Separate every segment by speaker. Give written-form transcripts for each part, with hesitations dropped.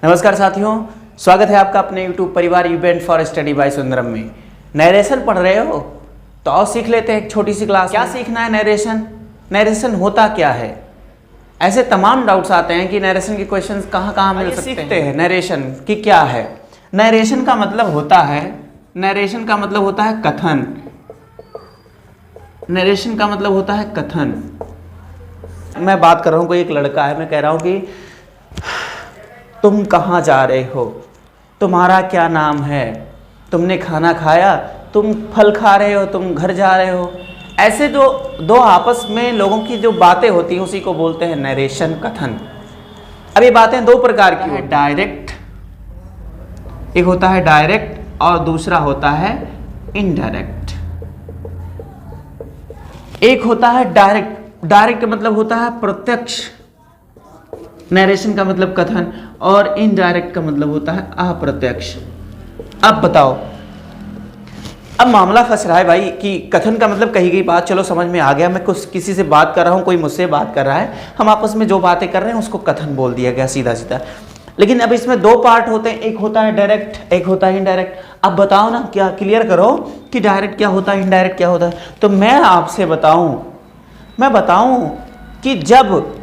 Speaker 1: नमस्कार साथियों, स्वागत है आपका अपने YouTube परिवार event for study bye Sundaram में। नरेशन पढ़ रहे हो तो आओ सीख लेते हैं एक छोटी सी क्लास। क्या सीखना है? नरेशन होता क्या है? ऐसे तमाम डाउट्स आते हैं कि नरेशन के क्वेश्चंस कहाँ मिल सकते हैं। नरेशन की क्या है? नरेशन का मतलब होता है कथन। नरेशन का मतलब होता है कथन। मैं बात कर रहा हूँ, कोई एक लड़का है, मैं कह रहा हूँ कि तुम कहाँ जा रहे हो, तुम्हारा क्या नाम है, तुमने खाना खाया, तुम फल खा रहे हो, तुम घर जा रहे हो। ऐसे जो दो आपस में लोगों की जो बातें होती हैं उसी को बोलते हैं नरेशन, कथन। अब ये बातें दो प्रकार की है, डायरेक्ट, एक होता है डायरेक्ट और दूसरा होता है इनडायरेक्ट। एक होता है डायरेक्ट मतलब होता है प्रत्यक्ष, नरेशन का मतलब कथन, और इनडायरेक्ट का मतलब होता है अप्रत्यक्ष। अब बताओ, अब मामला फंस रहा है भाई कि कथन का मतलब कही गई बात, चलो समझ में आ गया, मैं कुछ किसी से बात कर रहा हूं, कोई मुझसे बात कर रहा है, हम आपस में जो बातें कर रहे हैं उसको कथन बोल दिया गया सीधा सीधा। लेकिन अब इसमें दो पार्ट होते हैं, एक होता है डायरेक्ट, एक होता है इनडायरेक्ट। अब बताओ ना, क्या क्लियर करो कि डायरेक्ट क्या होता है, इनडायरेक्ट क्या होता है। तो मैं आपसे बताऊं कि जब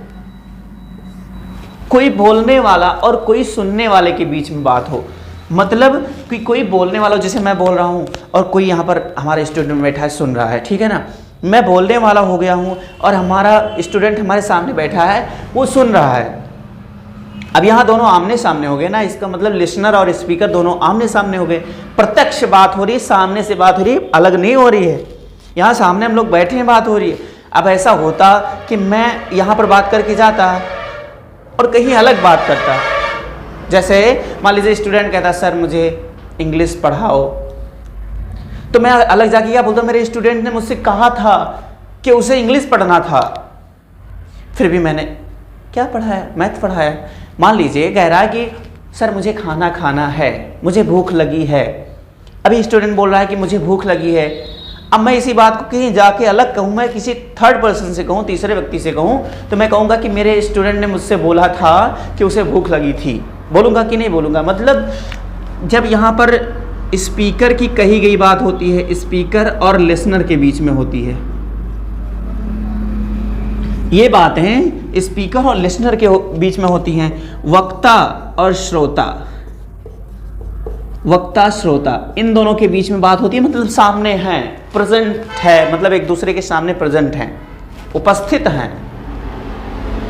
Speaker 1: कोई बोलने वाला और कोई सुनने वाले के बीच में बात हो, मतलब कि कोई बोलने वाला, जैसे मैं बोल रहा हूँ और कोई यहाँ पर हमारा स्टूडेंट बैठा है सुन रहा है, ठीक है ना, मैं बोलने वाला हो गया हूँ और हमारा स्टूडेंट हमारे सामने बैठा है, वो सुन रहा है। अब यहाँ दोनों आमने सामने हो गए ना, इसका मतलब लिसनर और स्पीकर दोनों आमने सामने हो गए, प्रत्यक्ष बात हो रही है, सामने से बात हो रही है, अलग नहीं हो रही है। यहाँ सामने हम लोग बैठे हैं, बात हो रही है। अब ऐसा होता कि मैं यहाँ पर बात करके जाता और कहीं अलग बात करता, जैसे मान लीजिए स्टूडेंट कहता सर मुझे इंग्लिश पढ़ाओ, तो मैं अलग जाके क्या बोलता, मेरे स्टूडेंट ने मुझसे कहा था कि उसे इंग्लिश पढ़ना था, फिर भी मैंने क्या पढ़ाया, मैथ पढ़ाया। मान लीजिए कह रहा है कि सर मुझे खाना खाना है, मुझे भूख लगी है। अभी स्टूडेंट बोल रहा है कि मुझे भूख लगी है। अब मैं इसी बात को कहीं जाके अलग कहूँ, मैं किसी थर्ड पर्सन से कहूँ, तीसरे व्यक्ति से कहूँ, तो मैं कहूँगा कि मेरे स्टूडेंट ने मुझसे बोला था कि उसे भूख लगी थी। बोलूँगा कि नहीं बोलूँगा? मतलब जब यहाँ पर स्पीकर की कही गई बात होती है, स्पीकर और लिसनर के बीच में होती है, ये बातें स्पीकर और लिसनर के बीच में होती हैं। वक्ता और श्रोता इन दोनों के बीच में बात होती है, मतलब सामने हैं, प्रेजेंट है, मतलब एक दूसरे के सामने प्रेजेंट हैं, उपस्थित हैं,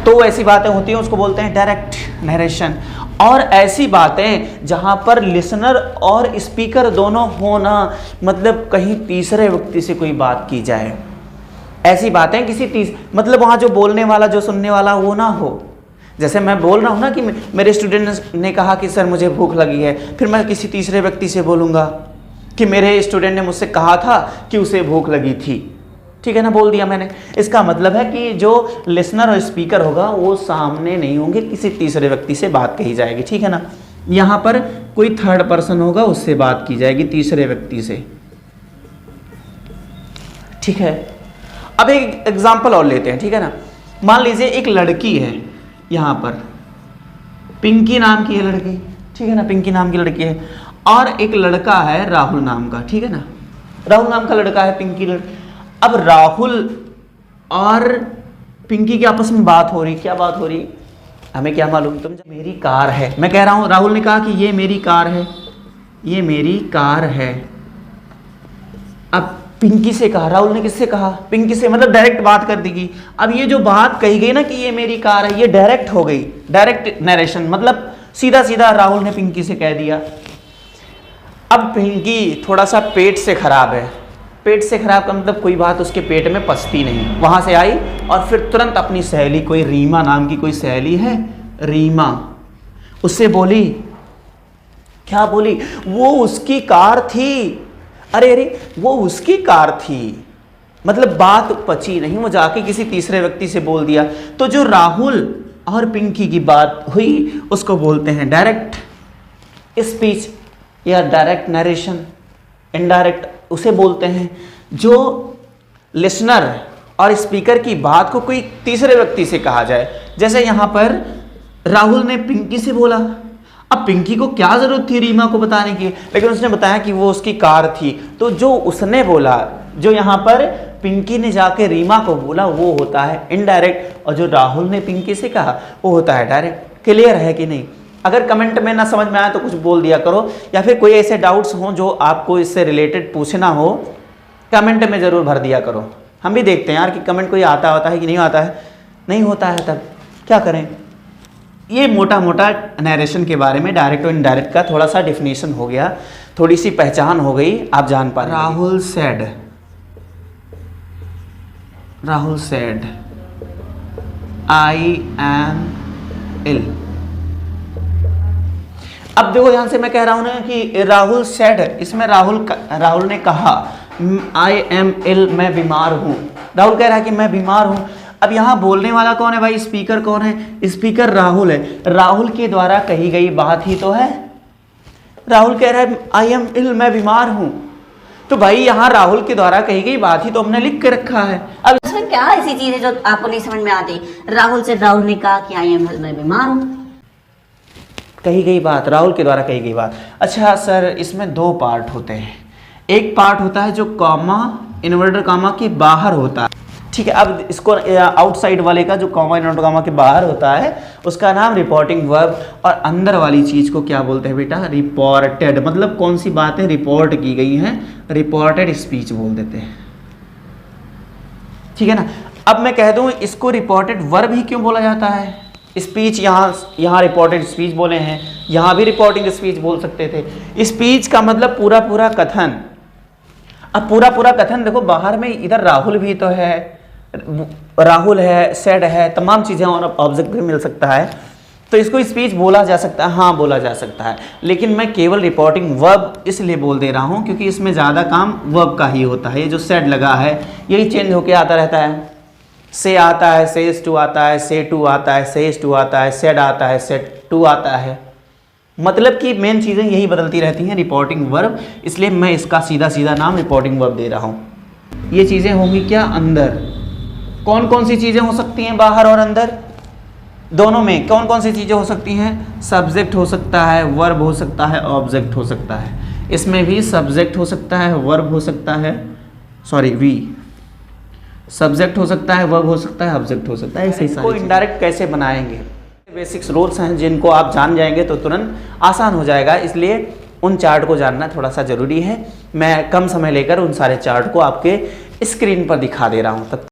Speaker 1: तो ऐसी बातें होती हैं, उसको बोलते हैं डायरेक्ट नरेशन। और ऐसी बातें जहां पर लिसनर और स्पीकर दोनों होना, मतलब कहीं तीसरे व्यक्ति से कोई बात की जाए, ऐसी बातें मतलब वहां जो बोलने वाला, जो सुनने वाला वो ना हो। जैसे मैं बोल रहा हूँ ना कि मेरे स्टूडेंट ने कहा कि सर मुझे भूख लगी है, फिर मैं किसी तीसरे व्यक्ति से बोलूँगा कि मेरे स्टूडेंट ने मुझसे कहा था कि उसे भूख लगी थी, ठीक है ना, बोल दिया मैंने। इसका मतलब है कि जो लिसनर और स्पीकर होगा वो सामने नहीं होंगे, किसी तीसरे व्यक्ति से बात कही जाएगी, ठीक है ना। यहाँ पर कोई थर्ड पर्सन होगा, उससे बात की जाएगी, तीसरे व्यक्ति से, ठीक है। अब एक एग्जाम्पल और लेते हैं, ठीक है ना। मान लीजिए एक लड़की है, यहाँ पर पिंकी नाम की है लड़की, ठीक है ना, पिंकी नाम की लड़की है, और एक लड़का है राहुल नाम का, ठीक है ना, राहुल नाम का लड़का है, पिंकी लड़की। अब राहुल और पिंकी की आपस में बात हो रही, क्या बात हो रही, हमें क्या मालूम। तुम मेरी कार है, मैं कह रहा हूं, राहुल ने कहा कि ये मेरी कार है, ये मेरी कार है। अब पिंकी से कहा, राहुल ने किससे कहा, पिंकी से, मतलब डायरेक्ट बात कर देगी। अब ये जो बात कही गई ना कि ये मेरी कार है, ये डायरेक्ट हो गई, डायरेक्ट नरेशन, मतलब सीधा सीधा राहुल ने पिंकी से कह दिया। अब पिंकी थोड़ा सा पेट से खराब है, पेट से खराब का मतलब कोई बात उसके पेट में पचती नहीं, वहां से आई और फिर तुरंत अपनी सहेली, कोई रीमा नाम की कोई सहेली है, रीमा, उससे बोली, क्या बोली, वो उसकी कार थी, अरे वो उसकी कार थी, मतलब बात पची नहीं, वो जाके किसी तीसरे व्यक्ति से बोल दिया। तो जो राहुल और पिंकी की बात हुई उसको बोलते हैं डायरेक्ट स्पीच या डायरेक्ट नरेशन। इनडायरेक्ट उसे बोलते हैं जो लिसनर और स्पीकर की बात को कोई तीसरे व्यक्ति से कहा जाए। जैसे यहाँ पर राहुल ने पिंकी से बोला, अब पिंकी को क्या जरूरत थी रीमा को बताने की, लेकिन उसने बताया कि वो उसकी कार थी। तो जो उसने बोला, जो यहाँ पर पिंकी ने जाके रीमा को बोला, वो होता है इनडायरेक्ट, और जो राहुल ने पिंकी से कहा वो होता है डायरेक्ट। क्लियर है कि नहीं? अगर कमेंट में ना समझ में आए तो कुछ बोल दिया करो, या फिर कोई ऐसे डाउट्स हों जो आपको इससे रिलेटेड पूछना हो, कमेंट में ज़रूर भर दिया करो। हम भी देखते हैं यार कि कमेंट कोई आता होता है कि नहीं आता है। नहीं होता है तब क्या करें। ये मोटा मोटा नरेशन के बारे में डायरेक्ट और इनडायरेक्ट का थोड़ा सा डिफिनेशन हो गया, थोड़ी सी पहचान हो गई, आप जान पा रहे। Rahul said I am ill. अब देखो ध्यान से, मैं कह रहा हूं ना कि राहुल सेड, इसमें राहुल ने कहा आई एम इल, मैं बीमार हूं। राहुल कह रहा है कि मैं बीमार हूं। अब यहां बोलने वाला कौन है भाई? स्पीकर कौन है? स्पीकर राहुल है। राहुल के द्वारा कही गई बात ही तो है। राहुल कह रहा है आई एम इल, मैं बीमार हूं। तो भाई यहाँ राहुल के द्वारा कही गई बात ही तो हमने लिख के रखा है। अब
Speaker 2: इसमें क्या ऐसी चीज है जो आपको नहीं समझ में आती? राहुल ने कहा कि आई एम इल, मैं बीमार हूं।
Speaker 1: कही गई बात, राहुल के द्वारा कही गई बात। अच्छा सर, इसमें दो पार्ट होते हैं। एक पार्ट होता है जो कॉमा, इन्वर्टर कॉमा के बाहर होता है, ठीक है। अब इसको आउटसाइड वाले का, जो कॉमा इन्वर्टर कॉमा के बाहर होता है, उसका नाम रिपोर्टिंग वर्ब, और अंदर वाली चीज को क्या बोलते हैं बेटा? रिपोर्टेड। मतलब कौन सी बातें रिपोर्ट की गई हैं, रिपोर्टेड स्पीच बोल देते हैं, ठीक है ना। अब मैं कह दूं इसको रिपोर्टेड वर्ब ही क्यों बोला जाता है? स्पीच, यहाँ रिपोर्टेड स्पीच बोले हैं, यहाँ भी रिपोर्टिंग स्पीच बोल सकते थे। स्पीच का मतलब पूरा पूरा कथन। अब पूरा पूरा कथन देखो, बाहर में इधर राहुल भी तो है, राहुल है, सेड है, तमाम चीज़ें, और ऑब्जेक्ट भी मिल सकता है, तो इसको स्पीच बोला जा सकता है। हाँ बोला जा सकता है, लेकिन मैं केवल रिपोर्टिंग वर्ब इसलिए बोल दे रहा हूँ क्योंकि इसमें ज़्यादा काम वर्ब का ही होता है। ये जो सेड लगा है यही चेंज होके आता रहता है। से आता है, सेज टू आता है, से टू आता है, सेज टू आता है, सेड आता है, सेड टू आता है। मतलब कि मेन चीज़ें यही बदलती रहती हैं, रिपोर्टिंग वर्ब, इसलिए मैं इसका सीधा सीधा नाम रिपोर्टिंग वर्ब दे रहा हूँ। ये चीज़ें होंगी क्या? अंदर। कौन कौन सी चीज़ें हो सकती हैं बाहर और अंदर? दोनों में कौन कौन सी चीज़ें हो सकती हैं? सब्जेक्ट हो सकता है, वर्ब हो सकता है, ऑब्जेक्ट हो सकता है। इसमें भी सब्जेक्ट हो सकता है, वर्ब हो सकता है, सब्जेक्ट हो सकता है, वर्ब हो सकता है, ऑब्जेक्ट हो सकता है। ऐसे ही को इनडायरेक्ट कैसे बनाएंगे, बेसिक्स रूल्स हैं जिनको आप जान जाएंगे तो तुरंत आसान हो जाएगा, इसलिए उन चार्ट को जानना थोड़ा सा ज़रूरी है। मैं कम समय लेकर उन सारे चार्ट को आपके स्क्रीन पर दिखा दे रहा हूँ। तब